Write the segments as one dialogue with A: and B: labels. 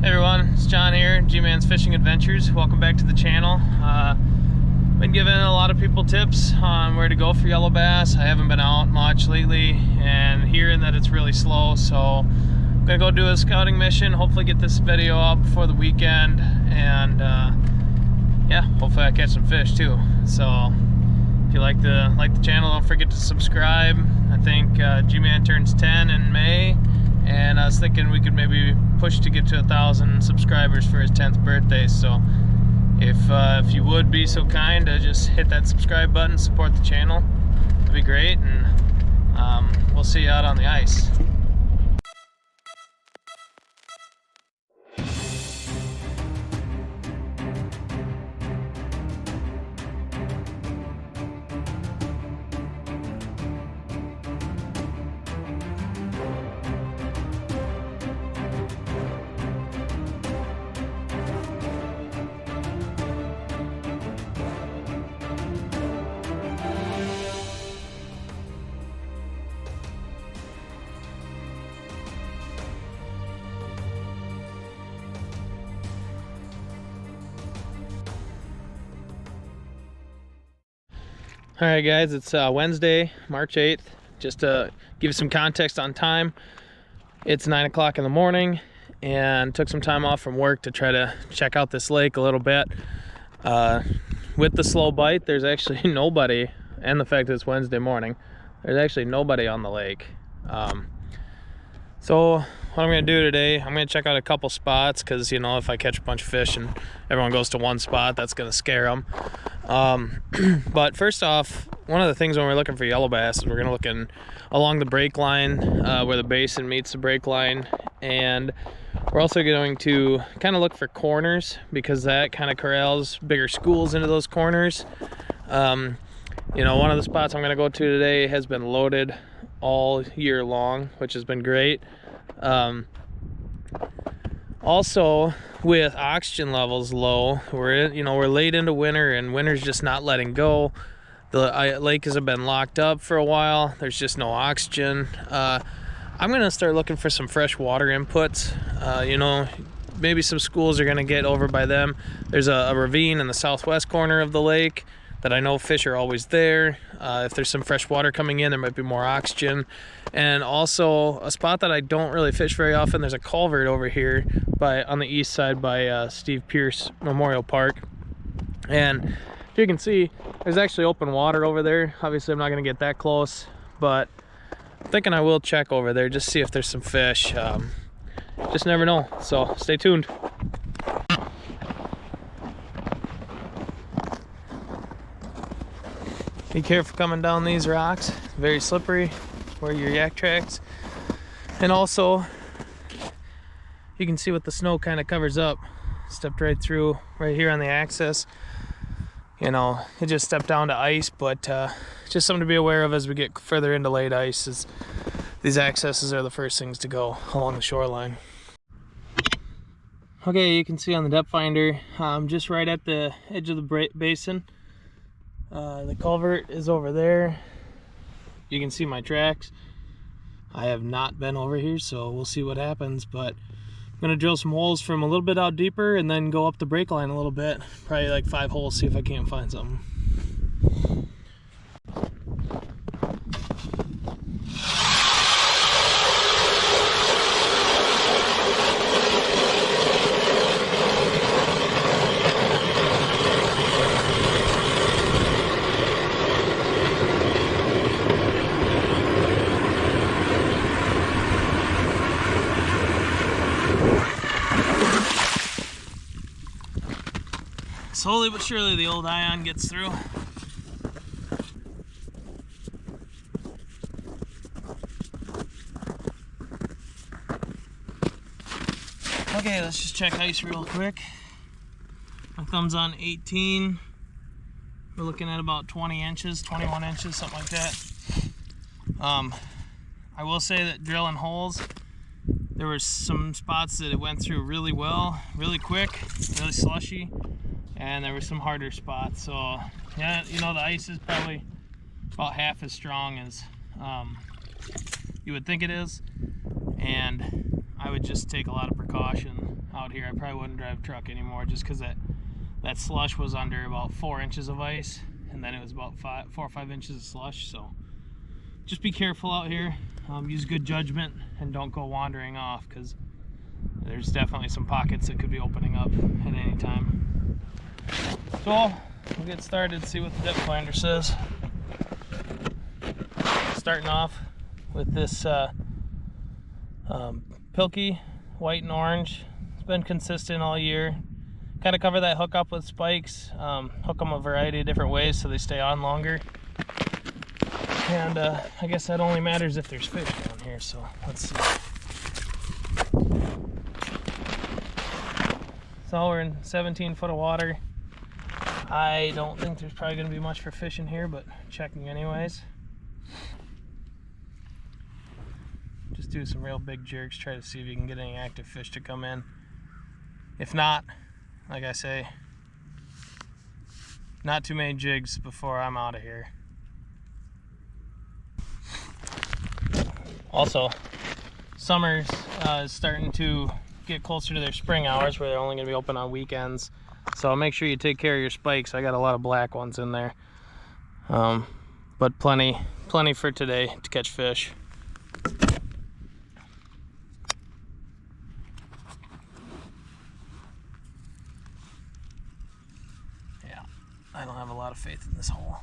A: Hey everyone, it's John here, G-Man's Fishing Adventures. Welcome back to the channel. Been giving a lot of people tips on where to go for yellow bass. I haven't been out much lately and hearing that it's really slow, so I'm gonna go do a scouting mission, hopefully get this video up before the weekend, and yeah, hopefully I catch some fish too. So if you like the channel, don't forget to subscribe. I think G-Man turns 10 in May, and I was thinking we could maybe push to get to 1,000 subscribers for his 10th birthday. So if you would be so kind to just hit that subscribe button, support the channel, it'd be great, and we'll see you out on the ice. Alright guys, it's Wednesday, March 8th. Just to give you some context on time, it's 9 o'clock in the morning, and took some time off from work to try to check out this lake a little bit. With the slow bite, there's actually nobody, and the fact that it's Wednesday morning, there's actually nobody on the lake. So what I'm going to do today, I'm going to check out a couple spots, because you know, if I catch a bunch of fish and everyone goes to one spot, that's going to scare them. But first off, one of the things when we're looking for yellow bass is we're going to look along the break line, where the basin meets the break line, and we're also going to kind of look for corners, because that kind of corrals bigger schools into those corners. You know, one of the spots I'm going to go to today has been loaded all year long, which has been great. Also, with oxygen levels low, we're late into winter, and winter's just not letting go. The lake has been locked up for a while. There's just no oxygen. I'm gonna start looking for some fresh water inputs. You know, maybe some schools are gonna get over by them. There's a ravine in the southwest corner of the lake that I know fish are always there. If there's some fresh water coming in, there might be more oxygen. And also a spot that I don't really fish very often, there's a culvert over here on the east side by Steve Pierce Memorial Park. And if you can see, there's actually open water over there. Obviously I'm not gonna get that close, but I'm thinking I will check over there, just see if there's some fish. Just never know, so stay tuned. Be careful coming down these rocks, very slippery, where your yak tracks. And also, you can see what the snow kind of covers up. Stepped right through right here on the access. You know, it just stepped down to ice, but just something to be aware of as we get further into late ice, is these accesses are the first things to go along the shoreline. Okay, you can see on the depth finder, just right at the edge of the basin. The culvert is over there. You can see my tracks. I have not been over here, so we'll see what happens, but I'm gonna drill some holes from a little bit out deeper and then go up the break line a little bit, probably like 5 holes, see if I can't find something. Slowly but surely the old ion gets through. Okay, let's just check ice real quick. My thumb's on 18. We're looking at about 20 inches, 21 inches, something like that. I will say that drilling holes, there were some spots that it went through really well, really quick, really slushy. And there were some harder spots, so yeah, you know, the ice is probably about half as strong as you would think it is, and I would just take a lot of precaution. out here. I probably wouldn't drive truck anymore just because that slush was under about 4 inches of ice, and then it was about 4 or 5 inches of slush. So just be careful out here. Use good judgment and don't go wandering off, because there's definitely some pockets that could be opening up at any time. So we'll get started, see what the depth finder says. Starting off with this Pilky white and orange. It's been consistent all year. Kind of cover that hook up with spikes, hook them a variety of different ways so they stay on longer. And I guess that only matters if there's fish down here, so let's see. So we're in 17 foot of water. I don't think there's probably going to be much for fish in here, but checking anyways. Just do some real big jerks, try to see if you can get any active fish to come in. If not, like I say, not too many jigs before I'm out of here. Also, summer is starting to get closer to their spring hours where they're only going to be open on weekends. So make sure you take care of your spikes. I got a lot of black ones in there. But plenty for today to catch fish. Yeah, I don't have a lot of faith in this hole.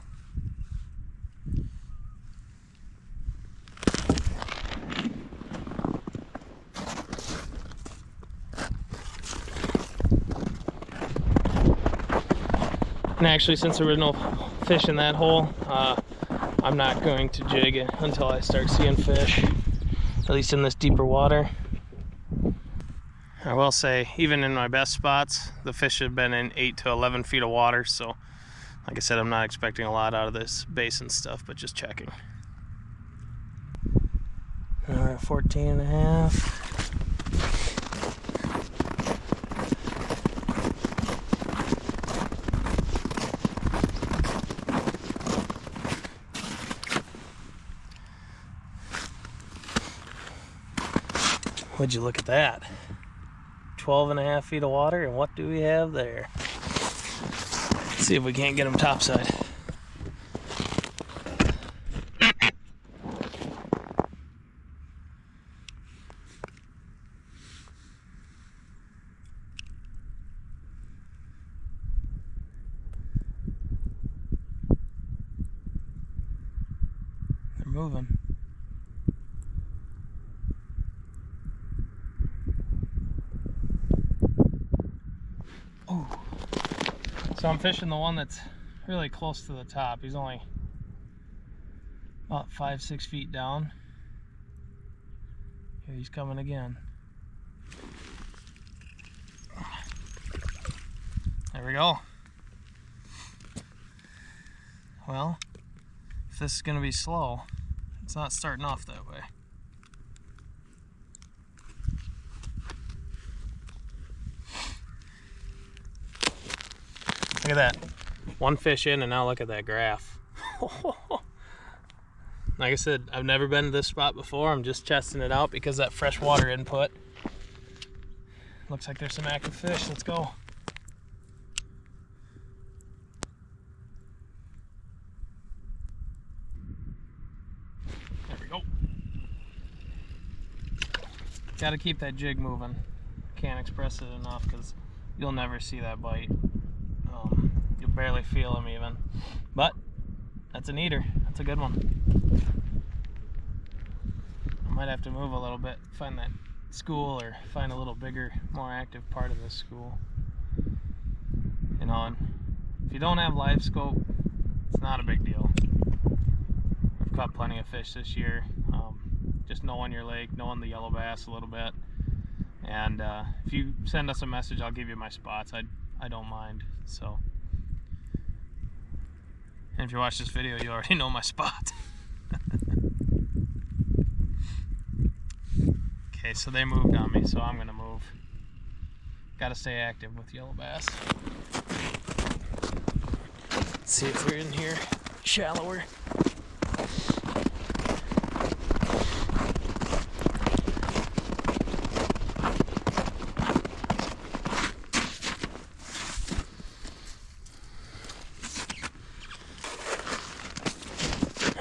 A: And actually, since there was no fish in that hole, I'm not going to jig it until I start seeing fish, at least in this deeper water. I will say, even in my best spots, the fish have been in 8 to 11 feet of water, so like I said, I'm not expecting a lot out of this basin stuff, but just checking. All right, 14 and a half. Would you look at that? 12 and a half feet of water, and what do we have there? Let's see if we can't get them topside. They're moving. So I'm fishing the one that's really close to the top. He's only about 5-6 feet down. Here he's coming again. There we go. Well, if this is going to be slow, it's not starting off that way. Look at that. One fish in, and now look at that graph. Like I said, I've never been to this spot before. I'm just testing it out because that freshwater input. Looks like there's some active fish. Let's go. There we go. Gotta keep that jig moving. Can't express it enough because you'll never see that bite. You'll barely feel them even, but that's an eater. That's a good one. I might have to move a little bit, find that school, or find a little bigger, more active part of this school. You know, and if you don't have live scope, it's not a big deal. I've caught plenty of fish this year. Just knowing your lake, knowing the yellow bass a little bit, and if you send us a message, I'll give you my spots. I don't mind. So, and if you watch this video, you already know my spot. Okay, so they moved on me, so I'm gonna move. Gotta stay active with yellow bass. Let's see if they're in here shallower.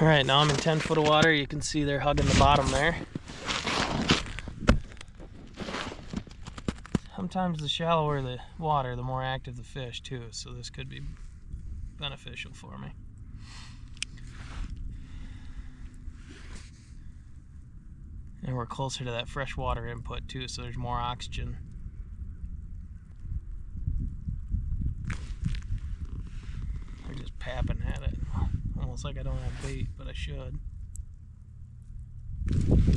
A: All right, now I'm in 10 foot of water. You can see they're hugging the bottom there. Sometimes the shallower the water, the more active the fish too, so this could be beneficial for me. And we're closer to that freshwater input too, so there's more oxygen. They're just papping at it. Almost like I don't have bait, but I should.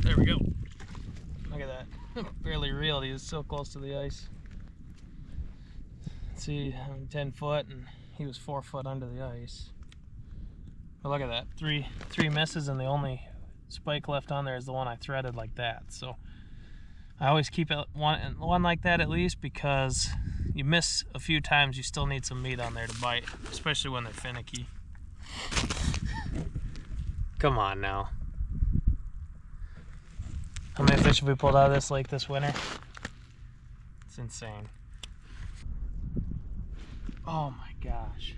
A: There we go. Look at that. Barely reeled. He was so close to the ice. See, I'm 10 foot and he was 4 foot under the ice. But look at that. Three misses, and the only spike left on there is the one I threaded like that. So I always keep it one like that at least, because you miss a few times, you still need some meat on there to bite, especially when they're finicky. Come on now. How many fish have we pulled out of this lake this winter? It's insane. Oh my gosh.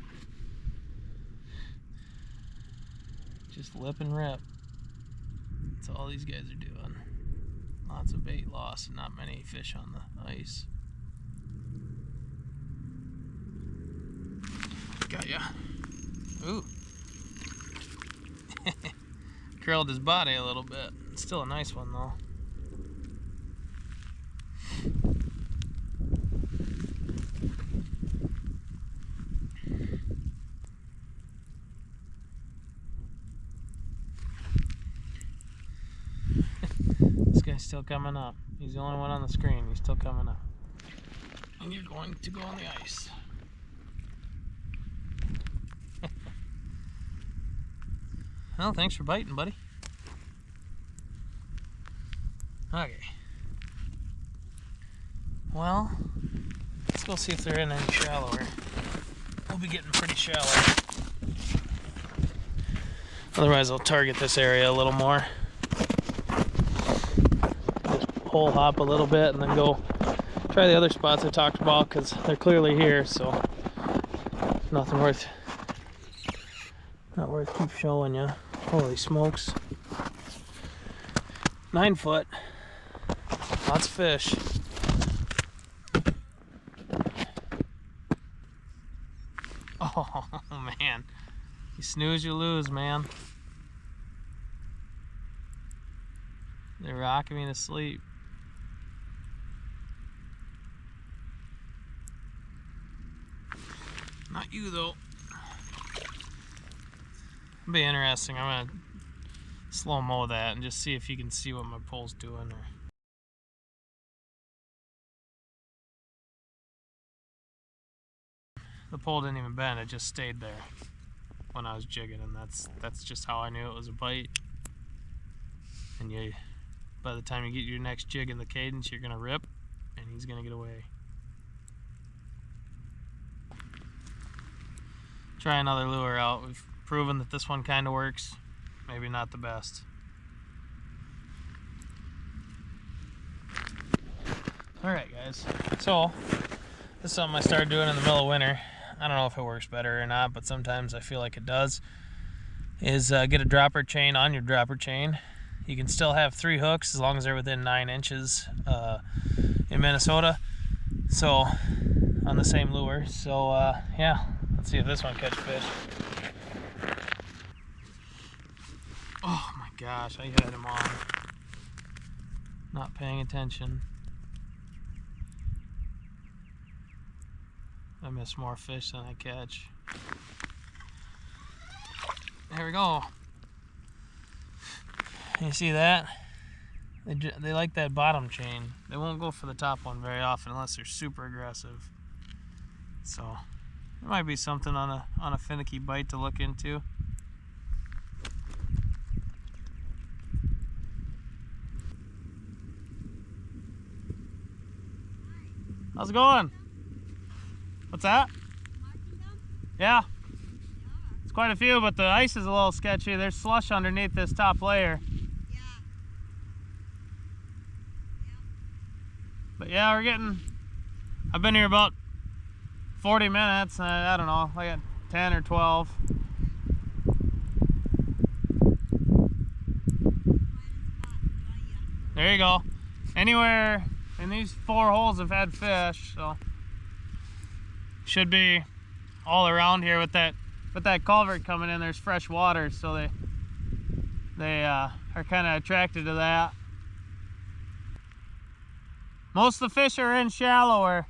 A: Just lip and rip. That's all these guys are doing. Lots of bait loss and not many fish on the ice. Got ya. Ooh. Curled his body a little bit. It's still a nice one though. This guy's still coming up. He's the only one on the screen. He's still coming up. And you're going to go on the ice. Well, thanks for biting, buddy. Okay. Well, let's go see if they're in any shallower. We'll be getting pretty shallow. Otherwise, I'll target this area a little more. Just hole hop a little bit and then go try the other spots I talked about, because they're clearly here, so not worth keep showing you. Holy smokes. 9 foot. Lots of fish. Oh man. You snooze, you lose, man. They're rocking me to sleep. Not you though. It'll be interesting. I'm gonna slow-mo that and just see if you can see what my pole's doing. The pole didn't even bend, it just stayed there when I was jigging, and that's just how I knew it was a bite. And by the time you get your next jig in the cadence, you're gonna rip and he's gonna get away. Try another lure out. We've proven that this one kind of works. Maybe not the best. Alright guys, so this is something I started doing in the middle of winter. I don't know if it works better or not, but sometimes I feel like it does. Is get a dropper chain on your dropper chain. You can still have 3 hooks as long as they're within 9 inches in Minnesota. So on the same lure. So yeah, let's see if this one catches fish. Oh my gosh, I had him on. Not paying attention. I miss more fish than I catch. There we go. You see that? They like that bottom chain. They won't go for the top one very often unless they're super aggressive. So there might be something on a finicky bite to look into. How's it going? What's that? Yeah. It's quite a few, but the ice is a little sketchy. There's slush underneath this top layer. Yeah. But yeah, I've been here about 40 minutes. I don't know, like 10 or 12. There you go. Anywhere in these 4 holes have had fish, so should be all around here with that culvert coming in. There's fresh water, so they are kind of attracted to that. Most of the fish are in shallower.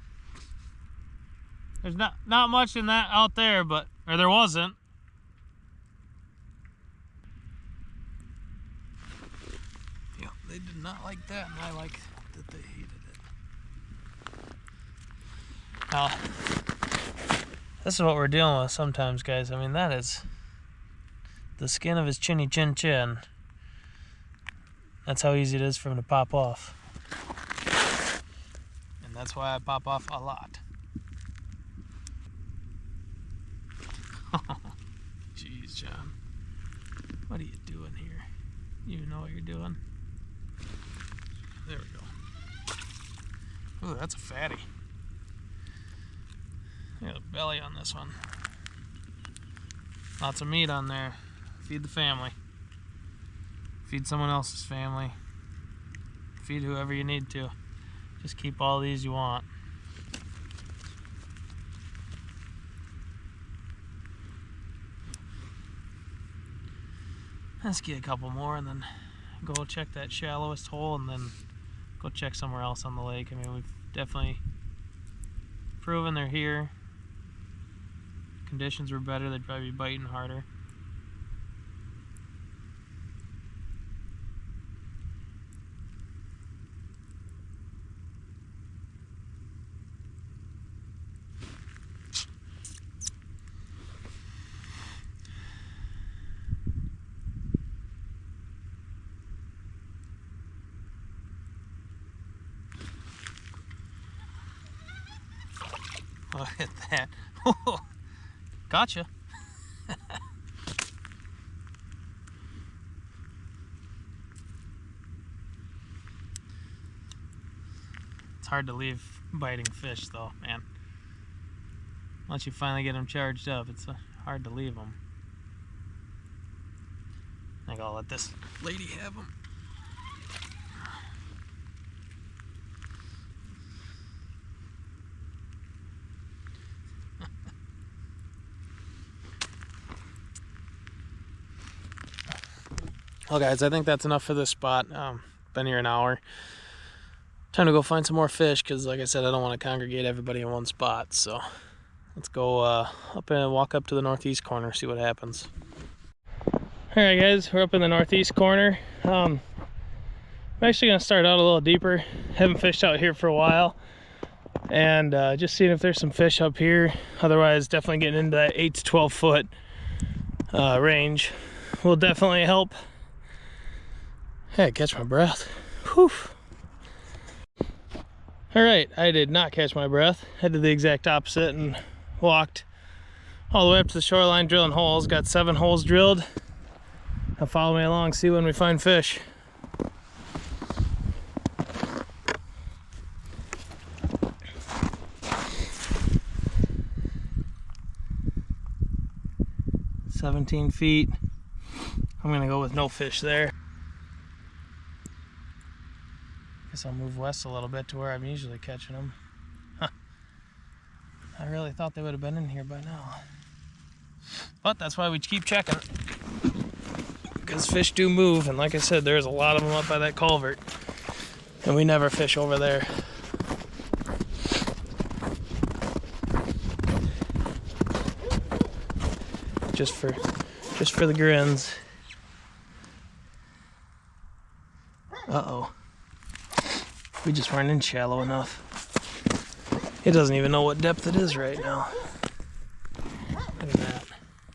A: There's not much in that out there, or there wasn't. Yeah, they did not like that, and I like that they hated it. Now, this is what we're dealing with sometimes, guys. I mean, that is the skin of his chinny chin chin. That's how easy it is for him to pop off. And that's why I pop off a lot. Jeez, John. What are you doing here? You know what you're doing? There we go. Ooh, that's a fatty. Look at the belly on this one. Lots of meat on there. Feed the family. Feed someone else's family. Feed whoever you need to. Just keep all these you want. Let's get a couple more and then go check that shallowest hole and then go check somewhere else on the lake. I mean, we've definitely proven they're here. Conditions were better, they'd probably be biting harder. Look at that. Gotcha. It's hard to leave biting fish though, man. Once you finally get them charged up, it's hard to leave them. I think I'll let this lady have them. Well, guys, I think that's enough for this spot. Been here an hour. Time to go find some more fish because, like I said, I don't want to congregate everybody in one spot. So let's go up and walk up to the northeast corner, see what happens. All right, guys, we're up in the northeast corner. I'm actually going to start out a little deeper. Haven't fished out here for a while. And just seeing if there's some fish up here. Otherwise, definitely getting into that 8 to 12 foot range will definitely help. Hey, catch my breath. Whew. All right, I did not catch my breath. I did the exact opposite and walked all the way up to the shoreline drilling holes. Got 7 holes drilled. Now follow me along, see when we find fish. "17 feet. I'm gonna go with no fish there. Guess I'll move west a little bit to where I'm usually catching them. Huh. I really thought they would have been in here by now. But that's why we keep checking. Because fish do move, and like I said, there's a lot of them up by that culvert. And we never fish over there. Just for the grins. Uh-oh. We just weren't in shallow enough. It doesn't even know what depth it is right now. Look at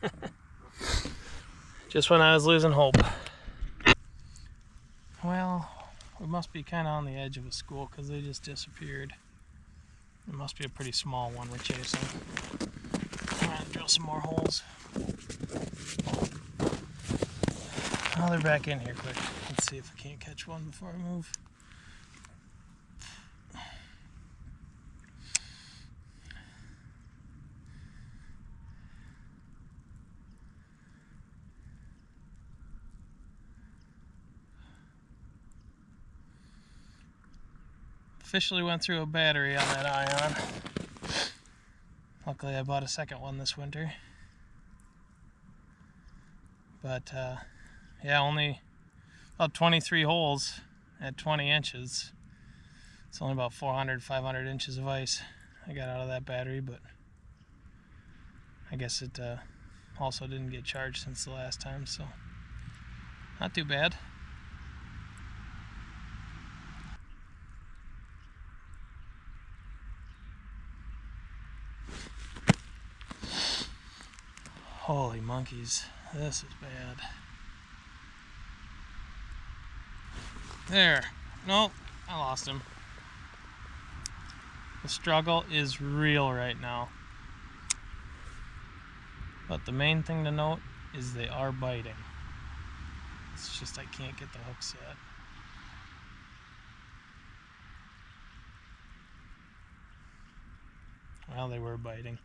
A: that. Just when I was losing hope. Well, we must be kind of on the edge of a school because they just disappeared. It must be a pretty small one we're chasing. I'm gonna drill some more holes. Oh, they're back in here quick. Let's see if I can't catch one before I move. officially went through a battery on that ion. Luckily I bought a second one this winter. But yeah, only about 23 holes at 20 inches. It's only about 400, 500 inches of ice I got out of that battery, but I guess it also didn't get charged since the last time, so not too bad. Holy monkeys, this is bad. There. Nope, I lost him. The struggle is real right now. But the main thing to note is they are biting. It's just I can't get the hooks yet. Well, they were biting.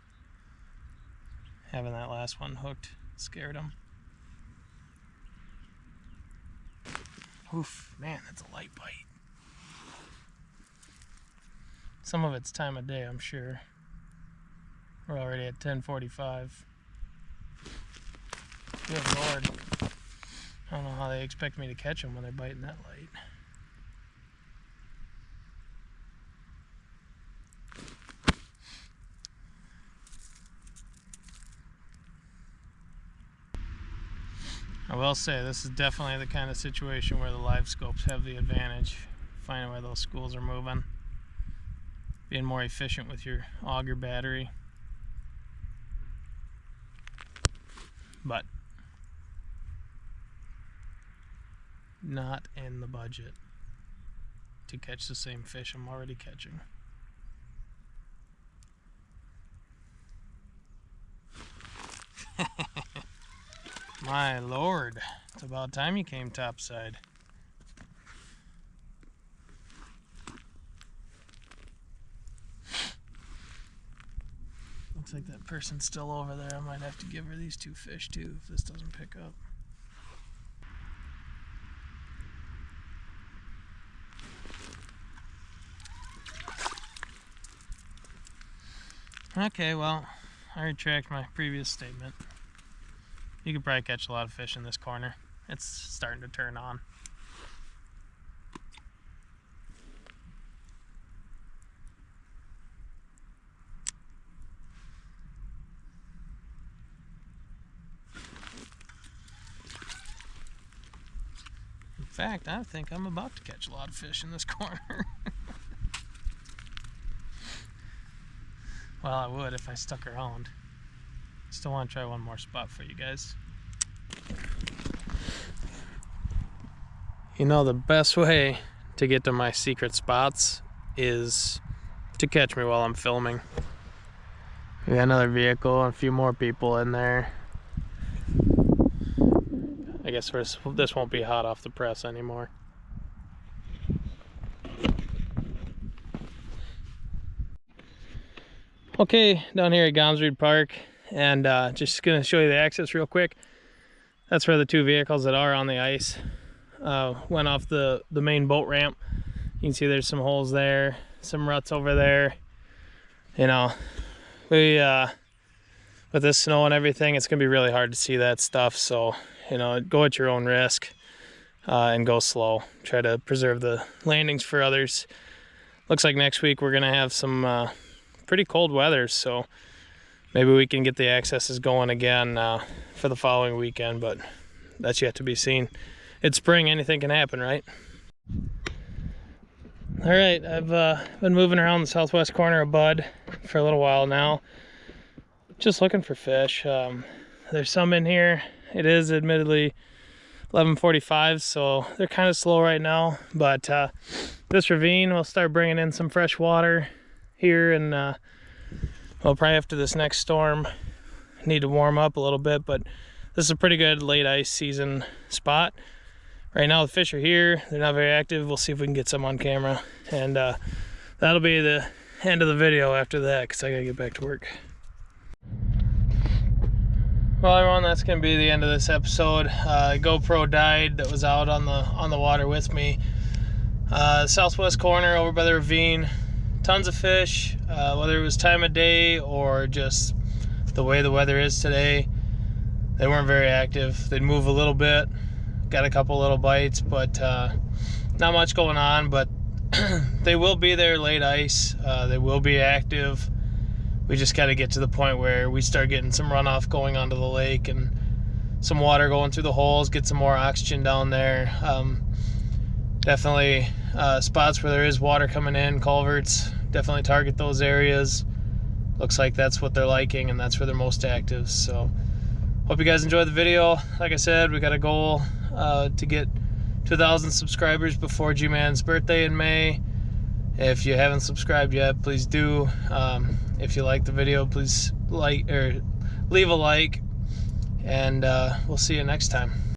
A: Having that last one hooked scared them. Oof, man, that's a light bite. Some of it's time of day, I'm sure. We're already at 10:45. Good Lord. I don't know how they expect me to catch them when they're biting that light. I will say, this is definitely the kind of situation where the live scopes have the advantage. Finding where those schools are moving. Being more efficient with your auger battery. But not in the budget to catch the same fish I'm already catching. My Lord, it's about time you came topside. Looks like that person's still over there. I might have to give her these two fish too if this doesn't pick up. Okay, well, I retract my previous statement. You could probably catch a lot of fish in this corner. It's starting to turn on. In fact, I think I'm about to catch a lot of fish in this corner. Well, I would if I stuck around. Still want to try one more spot for you guys. You know, the best way to get to my secret spots is to catch me while I'm filming. We got another vehicle and a few more people in there. I guess this won't be hot off the press anymore. Okay, down here at Gomsreed Park, and just gonna show you the access real quick. That's where the two vehicles that are on the ice went off the main boat ramp. You can see there's some holes there, some ruts over there. You know, we with this snow and everything, it's gonna be really hard to see that stuff. So, you know, go at your own risk and go slow. Try to preserve the landings for others. Looks like next week we're gonna have some pretty cold weather, so maybe we can get the accesses going again for the following weekend, but that's yet to be seen. It's spring, anything can happen, right? All right, I've been moving around the southwest corner of Bud for a little while now, just looking for fish. There's some in here. It is admittedly 11:45, so they're kind of slow right now, but this ravine will start bringing in some fresh water here, and well, probably after this next storm need to warm up a little bit, but this is a pretty good late ice season spot. Right now the fish are here, they're not very active. We'll see if we can get some on camera, and that'll be the end of the video after that because I gotta get back to work. Well, everyone, that's gonna be the end of this episode. GoPro died that was out on the water with me. Southwest corner over by the ravine, tons of fish, whether it was time of day or just the way the weather is today. They weren't very active. They'd move a little bit, got a couple little bites, but not much going on. But they will be there late ice. They will be active. We just got to get to the point where we start getting some runoff going onto the lake and some water going through the holes, get some more oxygen down there. Definitely spots where there is water coming in, culverts, definitely target those areas. Looks like that's what they're liking and that's where they're most active. So hope you guys enjoyed the video. Like I said, we got a goal to get 2,000 subscribers before G-Man's birthday in May. If you haven't subscribed yet, please do. If you like the video, please like or leave a like, and we'll see you next time.